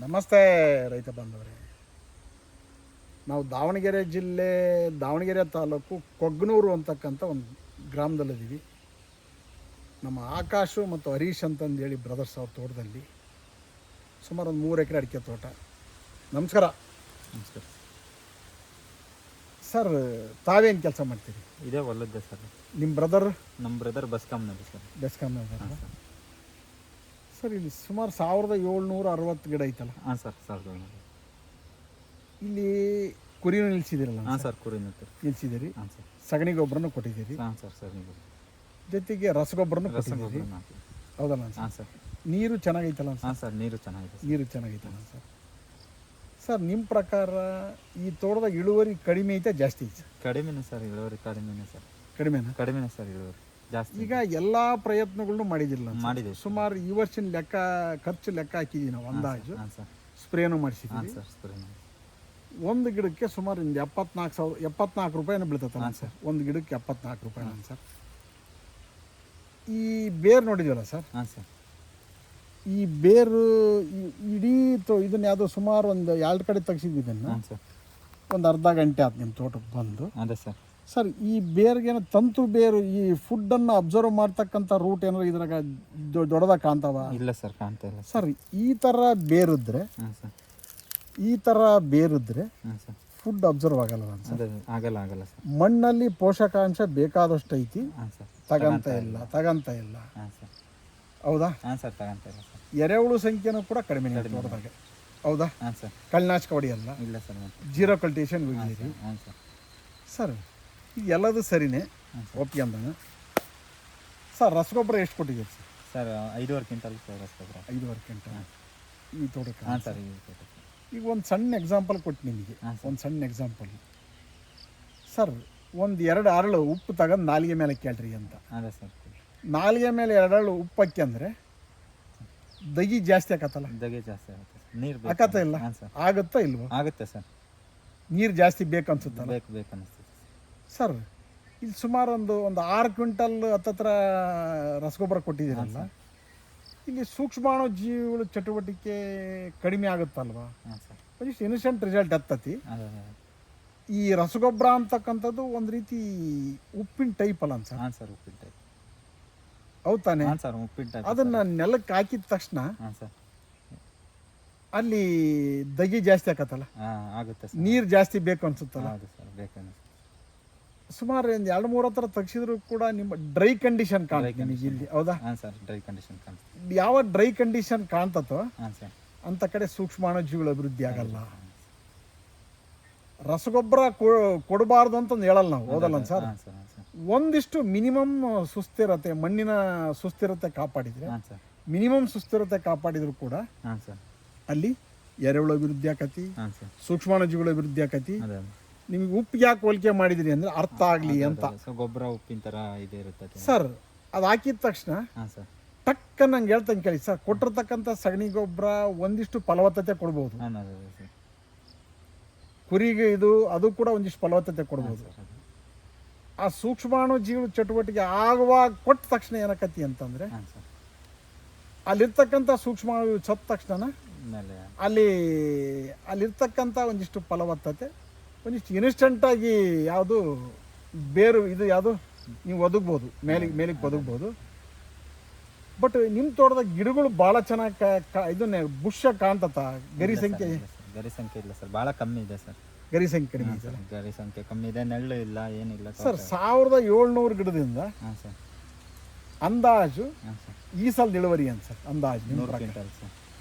ನಮಸ್ತೆ ರೈತ ಬಾಂಧವರೇ. ನಾವು ದಾವಣಗೆರೆ ಜಿಲ್ಲೆ ದಾವಣಗೆರೆ ತಾಲೂಕು ಕೊಗ್ನೂರು ಅಂತಕ್ಕಂಥ ಒಂದು ಗ್ರಾಮದಲ್ಲಿದ್ದೀವಿ. ನಮ್ಮ ಆಕಾಶು ಮತ್ತು ಹರೀಶ್ ಅಂತಂದೇಳಿ ಬ್ರದರ್ಸ್ ಅವ್ರ ತೋಟದಲ್ಲಿ ಸುಮಾರು ಒಂದು 3 ಎಕರೆ ಅಡಿಕೆ ತೋಟ. ನಮಸ್ಕಾರ. ನಮಸ್ಕಾರ ಸರ್, ತಾವೇನು ಕೆಲಸ ಮಾಡ್ತೀರಿ? ಇದೇ ಹೊಲದ್ದೆ ಸರ್. ನಿಮ್ಮ ನಮ್ಮ ಬ್ರದರ್ ಬಸ್ಕಾಮ್ನಲ್ಲಿ ಸರ್. ಬೆಸ್ಕಾಮ್ನಾಗ ಸರ್. ಇಲ್ಲಿ ಸುಮಾರು 1760 ಗಿಡ ಐತಲ್ಲ? ಹಾಂ ಸರ್, 1700. ಇಲ್ಲಿ ಕುರಿನೂ ನಿಲ್ಲಿಸಿದಿರಲ್ಲ? ಹಾಂ ಸರ್, ಕುರಿ ನಿಲ್ಲಿಸಿದಿರಿ. ಹಾಂ ಸರ್. ಸಗಣಿ ಗೊಬ್ಬರನೂ ಕೊಟ್ಟಿದ್ದೀರಿ. ಹಾಂ ಸರ್, ಸರ್ ನೀವು ಜೊತೆಗೆ ರಸಗೊಬ್ಬರನೂ ಕೊಟ್ಟಿದ್ದೀರಿ, ಹೌದಲ್ಲ? ಹಾಂ ಸರ್. ನೀರು ಚೆನ್ನಾಗೈತಲ್ಲ? ಹಾಂ ಸರ್, ನೀರು ಚೆನ್ನಾಗಿದೆ. ನೀರು ಚೆನ್ನಾಗೈತಲ್ಲ ಸರ್? ಸರ್, ನಿಮ್ಮ ಪ್ರಕಾರ ಈ ತೋಟದಾಗ ಇಳುವರಿ ಕಡಿಮೆ ಐತೆ ಜಾಸ್ತಿ ಐತೆ? ಕಡಿಮೆನೇ ಸರ್, ಇಳುವರಿ ಕಡಿಮೆನೇ ಸರ್. ಕಡಿಮೆನೇ ಸರ್ ಇಳುವರಿ ಜಾಸ್ತಿ. ಈಗ ಎಲ್ಲ ಪ್ರಯತ್ನಗಳನ್ನು ಮಾಡಿದಿಲ್ಲ? ಮಾಡಿದೆ ಸುಮಾರು ಈ ವರ್ಷದ ಖರ್ಚು ಲೆಕ್ಕ ಹಾಕಿದ್ದೀವಿ ನಾವು, ಅಂದಾಜು. ಹಾಂ ಸರ್. ಸ್ಪ್ರೇನು ಹಾಂ ಮಾಡಿಸಿದ್ದೀವಿ. ಸರ್, ಸ್ಪ್ರೇ ಮಾಡಿ. ಒಂದು ಗಿಡಕ್ಕೆ ಸುಮಾರು 74 ರೂಪಾಯಿನ ಬೀಳ್ತೈತಲ್ಲ ಹಾಂ ಸರ್? ಒಂದು ಗಿಡಕ್ಕೆ 74 ರೂಪಾಯಿನ ಸರ್. ಈ ಬೇರು ನೋಡಿದ್ವಲ್ಲ ಸರ್? ಹಾಂ ಸರ್. ಈ ಬೇರು ಇಡೀ ಇದನ್ನ ಯಾವುದೋ ಸುಮಾರು ಒಂದು 2 ಕಡೆ ತೆಗ್ಸಿದ್ದನ್ನು ಹಾಂ ಸರ್. ಒಂದು ಅರ್ಧ ಗಂಟೆ ಆಯ್ತು ನಿಮ್ಮ ತೋಟಕ್ಕೆ ಬಂದು. ಅದೇ ಸರ್. ಸರ್, ಈ ಬೇರ್ಗೇನೋ ತಂತು ಬೇರು ಈ ಫುಡ್ಡನ್ನು ಅಬ್ಸರ್ವ್ ಮಾಡ್ತಕ್ಕಂಥ ರೂಟ್ ಏನಾದ್ರು ಇದ್ರಾಗ ದೊಡ್ಡದಾಗ ಕಾಣ್ತಾವ? ಇಲ್ಲ ಸರ್, ಕಾಣ್ತಾ ಇಲ್ಲ ಸರ್. ಈ ಥರ ಬೇರಿದ್ರೆ ಹಾಂ ಸರ್. ಹಾಂ ಸರ್. ಫುಡ್ ಅಬ್ಸರ್ವ್ ಆಗಲ್ಲ ಸರ್? ಅದೇ ಆಗಲ್ಲ ಸರ್. ಮಣ್ಣಲ್ಲಿ ಪೋಷಕಾಂಶ ಬೇಕಾದಷ್ಟು ಐತಿ, ಹಾಂ ಸರ್. ತಗಂತ ಇಲ್ಲ. ಹಾಂ ಸರ್. ಹೌದಾ? ಹಾಂ ಸರ್, ತಗೊಂತ ಇಲ್ಲ ಸರ್. ಎರೆಹುಳು ಸಂಖ್ಯೆನೂ ಕೂಡ ಕಡಿಮೆ ತೋಟದಾಗ, ಹೌದಾ? ಹಾಂ ಸರ್. ಕಳ್ಳನಾಶಕ ಹೊಡಿಯಲ್ಲ, ಇಲ್ಲ ಸರ್. Zero cultivation ಹೋಗಿದ್ದೀರಿ. ಹಾಂ ಸರ್. ಸರ್, ಈಗ ಎಲ್ಲದು ಸರಿನೇ, ಒಪ್ಪಿಗೆ ಅಂದಾನೆ ಸರ್. ರಸಗೊಬ್ಬರ ಎಷ್ಟು ಕೊಟ್ಟಿದ್ದೀರಿ ಸರ್? ಸರ್, 5.5 ಕ್ವಿಂಟಲ್ ರಸಗೊಬ್ಬರ. 5.5 ಕ್ವಿಂಟಲ್ ಈ ತೋಟಕ್ಕೆ? ಹಾಂ ಸರ್, ಈ ತೋಟಕ್ಕೆ. ಈಗ ಒಂದು ಸಣ್ಣ ಎಕ್ಸಾಂಪಲ್ ಕೊಟ್ಟು ನಿಮಗೆ, ಒಂದು ಸಣ್ಣ ಎಕ್ಸಾಂಪಲ್ ಸರ್. ಒಂದು 2 ಅರಳು ಉಪ್ಪು ತಗೊಂಡು ನಾಲಿಗೆ ಮೇಲೆ ಕೇಳ್ರಿ ಅಂತ. ಅದೇ ಸರ್. ನಾಲಿಗೆ ಮೇಲೆ 2 ಅರಳು ಉಪ್ಪು ಹಾಕಿ ಅಂದರೆ ದಗಿ ಜಾಸ್ತಿ ಆಕತ್ತಲ್ಲ? ದಗೆ ಜಾಸ್ತಿ ಆಗುತ್ತೆ. ನೀರು ಆಕತ್ತ ಇಲ್ಲ? ಹಾಂ ಸರ್. ಆಗುತ್ತಾ ಇಲ್ವೋ? ಆಗುತ್ತೆ ಸರ್. ನೀರು ಜಾಸ್ತಿ ಬೇಕನ್ಸುತ್ತಲ್ಲ? ಬೇಕು ಅನಿಸ್ತದೆ ಸರ್. ಇಲ್ಲಿ ಸುಮಾರು ಒಂದು 6 ಕ್ವಿಂಟಲ್ ಹತ್ತತ್ರ ರಸಗೊಬ್ಬರ ಕೊಟ್ಟಿದ್ದೀರಲ್ಲ, ಇಲ್ಲಿ ಸೂಕ್ಷ್ಮಾಣು ಜೀವಿಗಳ ಚಟುವಟಿಕೆ ಕಡಿಮೆ ಆಗುತ್ತಲ್ವಾ? ಹಾಂ ಸರ್. ಒಂದಿಷ್ಟು ಇನ್ಸ್ಟೆಂಟ್ ರಿಸಲ್ಟ್ ಹತ್ತತಿ. ಅದೇ. ಈ ರಸಗೊಬ್ಬರ ಅಂತಕ್ಕಂಥದ್ದು ಒಂದು ರೀತಿ ಉಪ್ಪಿನ ಟೈಪ್ ಅಲ್ಲ ಸರ್? ಹಾಂ ಸರ್, ಉಪ್ಪಿನ ಟೈಪ್. ಹೌದು ತಾನೆ? ಹಾಂ ಸರ್, ಉಪ್ಪಿನ ಟೈಪ್. ಅದನ್ನು ನೆಲಕ್ಕೆ ಹಾಕಿದ ತಕ್ಷಣ ಹಾಂ ಸರ್, ಅಲ್ಲಿ ದಗಿ ಜಾಸ್ತಿ ಆಕತ್ತಲ್ಲ? ಹಾಂ ಆಗುತ್ತೆ ಸರ್. ನೀರು ಜಾಸ್ತಿ ಬೇಕು ಅನ್ಸುತ್ತಲ್ಲ? ಹೌದು ಸರ್, ಬೇಕನ್ನಿಸ್ತದೆ. ಸುಮಾರು ಒಂದು 2-3 ಹತ್ರ ತೆಗ್ಸಿದ್ರು ಕೂಡ ನಿಮ್ಮ ಡ್ರೈ ಕಂಡೀಷನ್ ಕಾಣುತ್ತೆ ನಿಮಗೆ ಇಲ್ಲಿ, ಹೌದಾ? ಹಾಂ ಸರ್, ಡ್ರೈ ಕಂಡೀಷನ್ ಕಾಣಿಸ್ತದೆ. ಯಾವ ಡ್ರೈ ಕಂಡೀಷನ್ ಕಾಣ್ತತೋ ಹಾಂ ಸರ್, ಅಂಥ ಕಡೆ ಸೂಕ್ಷ್ಮಾಣು ಜೀವಿಗಳ ಅಭಿವೃದ್ಧಿ ಆಗಲ್ಲ. ರಸಗೊಬ್ಬರ ಕೊಡಬಾರ್ದು ಅಂತಂದು ಹೇಳಲ್ಲ ನಾವು, ಹೌದಲ್ಲ ಸರ್? ಹಾಂ ಸರ್. ಹಾಂ ಸರ್. ಒಂದಿಷ್ಟು ಮಿನಿಮಮ್ ಸುಸ್ಥಿರತೆ, ಮಣ್ಣಿನ ಸುಸ್ಥಿರತೆ ಕಾಪಾಡಿದರೆ, ಹಾಂ ಸರ್. ಮಿನಿಮಮ್ ಸುಸ್ಥಿರತೆ ಕಾಪಾಡಿದ್ರು ಕೂಡ ಹಾಂ ಸರ್, ಅಲ್ಲಿ ಎರೆಹುಳು ಅಭಿವೃದ್ಧಿ ಆಕತಿ, ಹಾಂ ಸರ್. ಸೂಕ್ಷ್ಮಾಣು ಜೀವಿಗಳ ಅಭಿವೃದ್ಧಿ ಆಕತಿ. ಅದೇ ನಿಮ್ಗೆ ಉಪ್ಪಿಗೆ ಯಾಕೆ ಹೋಲಿಕೆ ಮಾಡಿದಿರಿ ಅಂದರೆ ಅರ್ಥ ಆಗಲಿ ಅಂತ. ಗೊಬ್ಬರ ಉಪ್ಪಿನ ಥರ ಇದೇ ಇರುತ್ತೆ ಸರ್. ಅದು ಹಾಕಿದ ತಕ್ಷಣ ಹಾಂ ಸರ್, ಟಕ್ಕ ನಂಗೆ ಹೇಳ್ತಂಗೆ ಕೇಳಿ ಸರ್, ಕೊಟ್ಟಿರ್ತಕ್ಕಂಥ ಸಗಣಿ ಗೊಬ್ಬರ ಒಂದಿಷ್ಟು ಫಲವತ್ತತೆ ಕೊಡ್ಬೋದು. ಹಾಂ ಅದೇ ಸರ್. ಕುರಿಗೆ ಅದು ಕೂಡ ಒಂದಿಷ್ಟು ಫಲವತ್ತತೆ ಕೊಡ್ಬೋದು. ಆ ಸೂಕ್ಷ್ಮಾಣು ಜೀವ ಚಟುವಟಿಕೆ ಆಗುವಾಗ ಕೊಟ್ಟ ತಕ್ಷಣ ಏನಕತಿ ಅಂತಂದರೆ, ಹಾಂ ಸರ್, ಅಲ್ಲಿರ್ತಕ್ಕಂಥ ಸೂಕ್ಷ್ಮಾಣು ಸತ್ತ ತಕ್ಷಣ ಮೇಲೆ ಅಲ್ಲಿರ್ತಕ್ಕಂಥ ಒಂದಿಷ್ಟು ಫಲವತ್ತತೆ ಒಂದಿಷ್ಟು ಇನ್ಸ್ಟೆಂಟಾಗಿ ಯಾವುದು ಬೇರು ಇದು ಯಾವುದು ನೀವು ಒದಗ್ಬೋದು, ಮೇಲಿಗೆ ಒದಗ್ಬೋದು. ಬಟ್ ನಿಮ್ಮ ತೋಟದ ಗಿಡಗಳು ಭಾಳ ಚೆನ್ನಾಗಿ ಇದನ್ನೇ ಬುಷ್ ಕಾಣ್ತತ. ಗರಿ ಸಂಖ್ಯೆ ಇಲ್ಲ ಸರ್, ಭಾಳ ಕಮ್ಮಿ ಇದೆ ಸರ್. ಗರಿ ಸಂಖ್ಯೆ ಕಡಿಮೆ ಇದೆ. ಗರಿ ಸಂಖ್ಯೆ ಕಮ್ಮಿ ಇದೆ, ನೆರಳು ಇಲ್ಲ, ಏನಿಲ್ಲ ಸರ್. 1700 ಗಿಡದಿಂದ ಹಾಂ ಸರ್, ಅಂದಾಜು ಹಾಂ ಸರ್, ಈ ಸಲ ಇಳುವರಿ ಅಂತ ಸರ್ ಅಂದಾಜು 100 ಕ್ವಿಂಟಲ್ ಸರ್.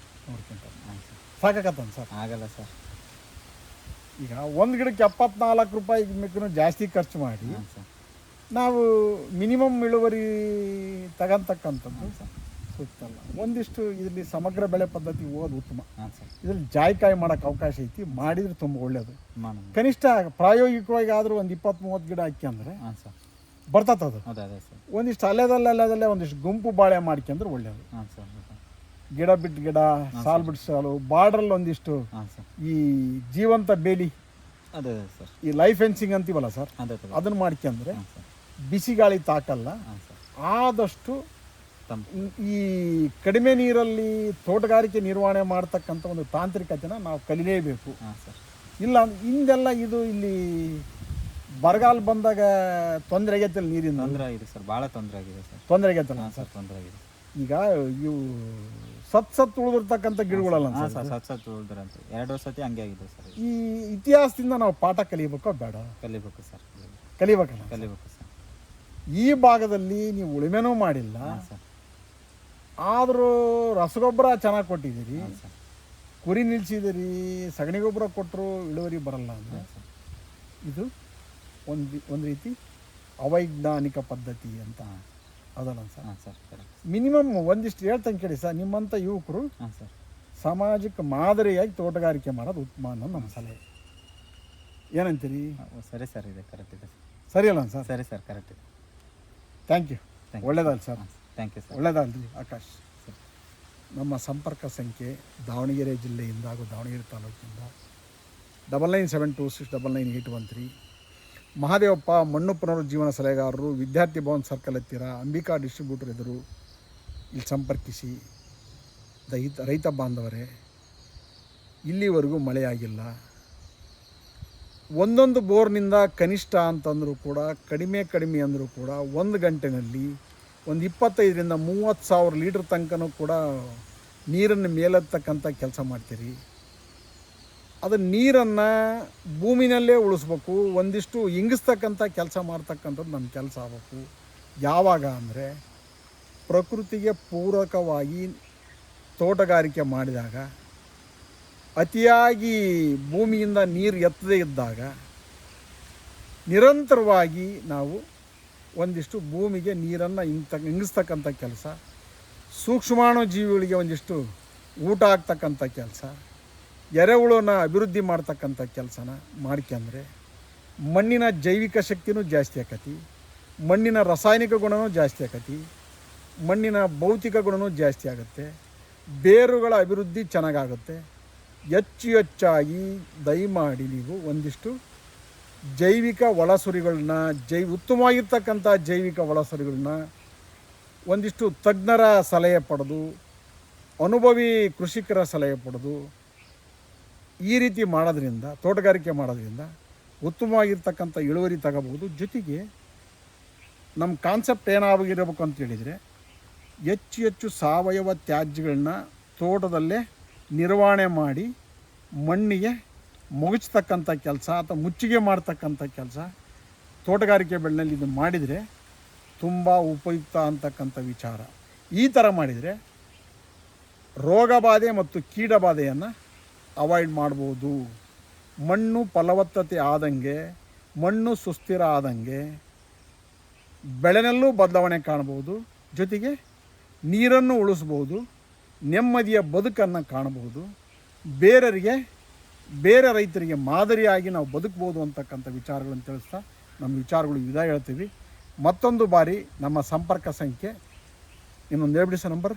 100 ಕ್ವಿಂಟಲ್ ಹಾಂ ಸರ್. ಸಾಕಾಗತ್ತಂತ ಸರ್? ಆಗಲ್ಲ ಸರ್. ಈಗ ಒಂದು ಗಿಡಕ್ಕೆ 74 ರೂಪಾಯಿ ಮಿಕ್ಕೂ ಜಾಸ್ತಿ ಖರ್ಚು ಮಾಡಿ ಹಾಂ ಸರ್, ನಾವು ಮಿನಿಮಮ್ ಇಳುವರಿ ತಗೊಂತಕ್ಕಂಥದ್ದು ಸರ್ ಸೂಕ್ತ ಅಲ್ಲ. ಒಂದಿಷ್ಟು ಇದರಲ್ಲಿ ಸಮಗ್ರ ಬೆಳೆ ಪದ್ಧತಿ ಓದು ಉತ್ತಮ. ಹಾಂ ಸರ್. ಇದರಲ್ಲಿ ಜಾಯ್ಕಾಯಿ ಮಾಡೋಕ್ಕೆ ಅವಕಾಶ ಐತಿ, ಮಾಡಿದರೆ ತುಂಬ ಒಳ್ಳೆಯದು. ಮಾಡೋಣ. ಕನಿಷ್ಠ ಪ್ರಾಯೋಗಿಕವಾಗಿ ಆದರೂ ಒಂದು 20-30 ಗಿಡ ಹಾಕಿ ಅಂದರೆ ಹಾಂ ಸರ್, ಬರ್ತದೆ. ಹೌದು ಅದೇ ಸರ್. ಒಂದಿಷ್ಟು ಅಲ್ಲೇದಲ್ಲೇ ಒಂದಿಷ್ಟು ಗುಂಪು ಬಾಳೆ ಮಾಡ್ಕೊಂಡ್ರೆ ಒಳ್ಳೆಯದು. ಹಾಂ ಸರ್. ಗಿಡ ಬಿಟ್ಟು ಗಿಡ, ಸಾಲು ಬಿಟ್ಟು ಸಾಲು, ಬಾರ್ಡ್ರಲ್ಲಿ ಒಂದಿಷ್ಟು ಹಾಂ ಸರ್, ಈ ಜೀವಂತ ಬೇಲಿ, ಅದೇ ಸರ್, ಈ ಲೈಫ್ ಫೆನ್ಸಿಂಗ್ ಅಂತೀವಲ್ಲ ಸರ್, ಅದೇ ಅದನ್ನು ಮಾಡ್ಕೊಂಡ್ರೆ ಹಾಂ ಸರ್, ಬಿಸಿ ಗಾಳಿ ತಾಕಲ್ಲ. ಹಾಂ ಸರ್, ಆದಷ್ಟು ಈ ಕಡಿಮೆ ನೀರಲ್ಲಿ ತೋಟಗಾರಿಕೆ ನಿರ್ವಹಣೆ ಮಾಡ್ತಕ್ಕಂಥ ಒಂದು ತಾಂತ್ರಿಕತೆನ ನಾವು ಕಲಿಲೇಬೇಕು. ಹಾಂ ಸರ್. ಇಲ್ಲ ಹಿಂದೆಲ್ಲ ಇದು ಇಲ್ಲಿ ಬರಗಾಲ ಬಂದಾಗ ತೊಂದರೆ ಆಗೈತಲ್ಲ, ನೀರಿಂದ ತೊಂದರೆ ಆಗಿದೆ ಸರ್, ಭಾಳ ತೊಂದರೆ ಆಗಿದೆ ಸರ್. ತೊಂದರೆ ಆಗೈತಲ್ಲ. ಹಾಂ ಸರ್, ತೊಂದರೆ ಆಗಿದೆ. ಈಗ ಇವು ಸತ್ ಉಳಿದಿರ್ತಕ್ಕಂಥ ಗಿಡಗಳಲ್ಲ ಹಾಂ ಸರ್, ಸತ್ ಉಳಿದ್ರಂತೆ 2 ಸತಿ ಹಂಗೆ ಆಗಿದೆ ಸರ್. ಈ ಇತಿಹಾಸದಿಂದ ನಾವು ಪಾಠ ಕಲಿಬೇಕೋ ಬೇಡ? ಕಲಿಬೇಕು ಸರ್, ಕಲಿಬೇಕಲ್ಲ. ಕಲಿಬೇಕು ಸರ್. ಈ ಭಾಗದಲ್ಲಿ ನೀವು ಉಳುಮೆನೂ ಮಾಡಿಲ್ಲ, ಹಾಂ ಸರ್. ಆದರೂ ರಸಗೊಬ್ಬರ ಚೆನ್ನಾಗಿ ಕೊಟ್ಟಿದ್ದೀರಿ, ಹಾಂ ಸರ್. ಕುರಿ ನಿಲ್ಸಿದಿರಿ, ಸಗಣಿ ಗೊಬ್ಬರ ಕೊಟ್ಟರು ಇಳುವರಿ ಬರಲ್ಲ ಅಂದರೆ ಹಾಂ ಸರ್. ಇದು ಒಂದು ರೀತಿ ಅವೈಜ್ಞಾನಿಕ ಪದ್ಧತಿ ಅಂತ ಅದಲ್ಲ ಸರ್. ಹಾಂ ಸರ್, ಕರೆಕ್ಟ್. ಮಿನಿಮಮ್ ಒಂದಿಷ್ಟು ಹೇಳ್ತಂಗೆ ಕೇಳಿ ಸರ್, ನಿಮ್ಮಂಥ ಯುವಕರು ಹಾಂ ಸರ್. ಸಮಾಜಕ್ಕೆ ಮಾದರಿಯಾಗಿ ತೋಟಗಾರಿಕೆ ಮಾಡೋದು ಉತ್ತಮ ಅನ್ನೋದು ನಮ್ಮ ಸಲಹೆ. ಏನಂತೀರಿ? ಸರಿ ಸರ್, ಇದೆ ಕರೆಕ್ಟ್ ಇದೆ ಸರಿ ಅಲ್ಲ ಸರ್? ಸರಿ ಸರ್, ಕರೆಕ್ಟ್ ಇದೆ. Thank you. ಒಳ್ಳೇದಲ್ಲ ಸರ್? Thank you sir. ಒಳ್ಳೇದಲ್ರಿ ಆಕಾಶ್. ನಮ್ಮ ಸಂಪರ್ಕ ಸಂಖ್ಯೆ ದಾವಣಗೆರೆ ಜಿಲ್ಲೆಯಿಂದ ಹಾಗೂ ದಾವಣಗೆರೆ ತಾಲೂಕಿಂದ 9972699813. ಮಹಾದೇವಪ್ಪ ಮಣ್ಣು ಪುನರುಜ್ಜೀವನ ಸಲಹೆಗಾರರು, ವಿದ್ಯಾರ್ಥಿ ಭವನ್ ಸರ್ಕಲ್ ಹತ್ತಿರ, ಅಂಬಿಕಾ ಡಿಸ್ಟ್ರಿಬ್ಯೂಟರ್ ಎದುರು. ಇಲ್ಲಿ ಸಂಪರ್ಕಿಸಿ. ರೈತ ಬಾಂಧವರೇ, ಇಲ್ಲಿವರೆಗೂ ಮಳೆಯಾಗಿಲ್ಲ. ಒಂದೊಂದು ಬೋರ್ನಿಂದ ಕನಿಷ್ಠ ಅಂತಂದರೂ ಕೂಡ ಕಡಿಮೆ ಅಂದರೂ ಕೂಡ 1 ಗಂಟೆನಲ್ಲಿ ಒಂದು 25,000 to 30,000 ಲೀಟ್ರ್ ತನಕನೂ ಕೂಡ ನೀರನ್ನು ಮೇಲೆತ್ತಕ್ಕಂಥ ಕೆಲಸ ಮಾಡ್ತೀರಿ. ಅದು ನೀರನ್ನು ಭೂಮಿನಲ್ಲೇ ಉಳಿಸ್ಬೇಕು, ಒಂದಿಷ್ಟು ಇಂಗಿಸ್ತಕ್ಕಂಥ ಕೆಲಸ ಮಾಡ್ತಕ್ಕಂಥದ್ದು ನಮ್ಮ ಕೆಲಸ ಆಗಬೇಕು. ಯಾವಾಗ ಅಂದರೆ ಪ್ರಕೃತಿಗೆ ಪೂರಕವಾಗಿ ತೋಟಗಾರಿಕೆ ಮಾಡಿದಾಗ, ಅತಿಯಾಗಿ ಭೂಮಿಯಿಂದ ನೀರು ಎತ್ತದೇ ಇದ್ದಾಗ ನಿರಂತರವಾಗಿ ನಾವು ಒಂದಿಷ್ಟು ಭೂಮಿಗೆ ನೀರನ್ನು ಇಂಗಿಸ್ತಕ್ಕಂಥ ಕೆಲಸ, ಸೂಕ್ಷ್ಮಾಣು ಜೀವಿಗಳಿಗೆ ಒಂದಿಷ್ಟು ಊಟ ಆಗ್ತಕ್ಕಂಥ ಕೆಲಸ, ಎರೆಹುಳನ ಅಭಿವೃದ್ಧಿ ಮಾಡ್ತಕ್ಕಂಥ ಕೆಲಸನ ಮಾಡ್ಕೊಂಡ್ರೆ ಮಣ್ಣಿನ ಜೈವಿಕ ಶಕ್ತಿನೂ ಜಾಸ್ತಿ ಆಕತಿ, ಮಣ್ಣಿನ ರಾಸಾಯನಿಕ ಗುಣನೂ ಜಾಸ್ತಿ ಆಕತಿ, ಮಣ್ಣಿನ ಭೌತಿಕ ಗುಣನೂ ಜಾಸ್ತಿ ಆಗುತ್ತೆ, ಬೇರುಗಳ ಅಭಿವೃದ್ಧಿ ಚೆನ್ನಾಗಾಗುತ್ತೆ. ಹೆಚ್ಚಾಗಿ ದಯಮಾಡಿ ನೀವು ಒಂದಿಷ್ಟು ಜೈವಿಕ ಒಳಸುರಿಗಳನ್ನ, ಉತ್ತಮವಾಗಿರ್ತಕ್ಕಂಥ ಜೈವಿಕ ಒಳಸುರಿಗಳನ್ನ ಒಂದಿಷ್ಟು ತಜ್ಞರ ಸಲಹೆ ಪಡೆದು, ಅನುಭವಿ ಕೃಷಿಕರ ಸಲಹೆ ಪಡೆದು ಈ ರೀತಿ ಮಾಡೋದ್ರಿಂದ, ತೋಟಗಾರಿಕೆ ಮಾಡೋದ್ರಿಂದ ಉತ್ತಮವಾಗಿರ್ತಕ್ಕಂಥ ಇಳುವರಿ ತಗೋಬೋದು. ಜೊತೆಗೆ ನಮ್ಮ ಕಾನ್ಸೆಪ್ಟ್ ಏನಾಗಿರಬೇಕು ಅಂತ ಹೇಳಿದರೆ, ಹೆಚ್ಚು ಸಾವಯವ ತ್ಯಾಜ್ಯಗಳನ್ನ ತೋಟದಲ್ಲೇ ನಿರ್ವಹಣೆ ಮಾಡಿ ಮಣ್ಣಿಗೆ ಮುಗಿಸ್ತಕ್ಕಂಥ ಕೆಲಸ ಅಥವಾ ಮುಚ್ಚಿಗೆ ಮಾಡ್ತಕ್ಕಂಥ ಕೆಲಸ ತೋಟಗಾರಿಕೆ ಬೆಳೆನಲ್ಲಿ ಇದು ಮಾಡಿದರೆ ತುಂಬ ಉಪಯುಕ್ತ ಅಂತಕ್ಕಂಥ ವಿಚಾರ. ಈ ಥರ ಮಾಡಿದರೆ ರೋಗ ಬಾಧೆ ಮತ್ತು ಕೀಟ ಬಾಧೆಯನ್ನು ಅವಾಯ್ಡ್ ಮಾಡ್ಬೋದು. ಮಣ್ಣು ಫಲವತ್ತತೆ ಆದಂಗೆ, ಮಣ್ಣು ಸುಸ್ಥಿರ ಆದಂಗೆ ಬೆಳೆನಲ್ಲೂ ಬದಲಾವಣೆ ಕಾಣ್ಬೋದು. ಜೊತೆಗೆ ನೀರನ್ನು ಉಳಿಸ್ಬೋದು, ನೆಮ್ಮದಿಯ ಬದುಕನ್ನು ಕಾಣಬಹುದು, ಬೇರೆ ರೈತರಿಗೆ ಮಾದರಿಯಾಗಿ ನಾವು ಬದುಕ್ಬೋದು ಅಂತಕ್ಕಂಥ ವಿಚಾರಗಳನ್ನು ತಿಳಿಸ್ತಾ ನಮ್ಮ ವಿಚಾರಗಳು ವಿದಾಯ ಹೇಳ್ತೀವಿ. ಮತ್ತೊಂದು ಬಾರಿ ನಮ್ಮ ಸಂಪರ್ಕ ಸಂಖ್ಯೆ ಇನ್ನೊಂದು ಹೇಳ್ಬಿಡಿ sir, number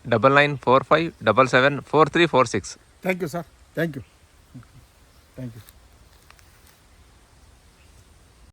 9945774346. Thank you sir, thank you.